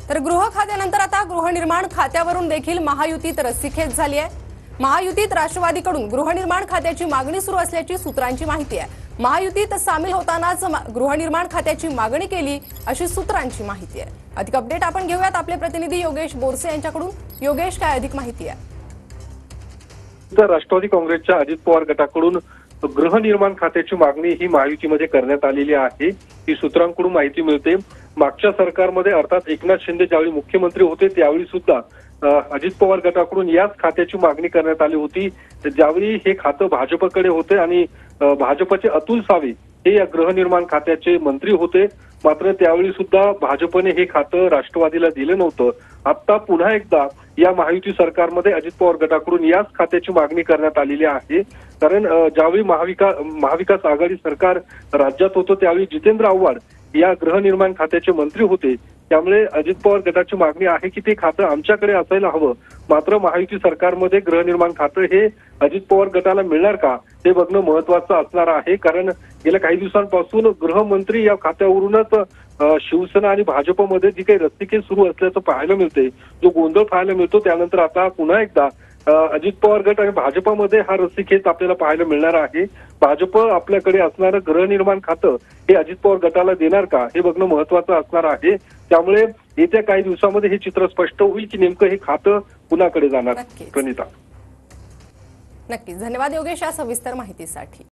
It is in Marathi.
तर गृह खात्यानंतर आता गृहनिर्माण खात्यावरून देखील महायुतीत रस्सीखेच झाली आहे। महायुतीत राष्ट्रवादीकडून गृहनिर्माण खात्याची मागणी सुरू असल्याची सूत्रांची माहिती आहे। महायुतीत सामील होतानाच गृहनिर्माण खात्याची मागणी केली अशी सूत्रांची माहिती आहे। अधिक अपडेट आपण घेऊयात आपले प्रतिनिधी योगेश बोरसे यांच्याकडून। योगेश, काय अधिक माहिती आहे? तर राष्ट्रवादी काँग्रेसच्या अजित पवार गटाकडून गृहनिर्माण खात्याची मागणी ही महायुतीमध्ये करण्यात आलेली आहे। ही सूत्रांकडून माहिती मिळते। मागच्या सरकारमध्ये अर्थात एकनाथ शिंदे ज्यावेळी मुख्यमंत्री होते त्यावेळी सुद्धा अजित पवार गटाकडून याच खात्याची मागणी करण्यात आली होती। ज्यावेळी हे खातं भाजपकडे होते आणि भाजपचे अतुल सावे हे या गृहनिर्माण खात्याचे मंत्री होते। मात्र त्यावेळी सुद्धा भाजपने हे खातं राष्ट्रवादीला दिलं नव्हतं। आता पुन्हा एकदा या महायुती सरकारमध्ये अजित पवार गटाकडून याच खात्याची मागणी करण्यात आलेली आहे। कारण ज्यावेळी महाविकास आघाडी सरकार राज्यात होतं त्यावेळी जितेंद्र आव्हाड या गृहनिर्माण खात्याचे मंत्री होते। त्यामुळे अजित पवार गटाची मागणी आहे की ते खातं आमच्याकडे असायला हवं। मात्र महायुती सरकारमध्ये गृहनिर्माण खातं हे अजित पवार गटाला मिळणार का ते बघणं महत्वाचं असणार आहे। कारण गेल्या काही दिवसांपासून गृहमंत्री या खात्यावरूनच शिवसेना आणि भाजपमध्ये जी काही रस्सीखेच सुरू असल्याचं पाहायला मिळते, जो गोंधळ पाहायला मिळतो, त्यानंतर आता पुन्हा एकदा अजित पवार गट आणि भाजपमध्ये हा रस्सीखेच आपल्याला पाहायला मिळणार आहे। भाजप आपल्याकडे असणारं गृहनिर्माण खातं हे अजित पवार गटाला देणार का हे बघणं महत्वाचं असणार आहे। त्यामुळे येत्या काही दिवसामध्ये हे चित्र स्पष्ट होईल की नेमकं हे खातं कुणाकडे जाणार। प्रणिता, नक्कीच धन्यवाद योगेश या सविस्तर माहितीसाठी।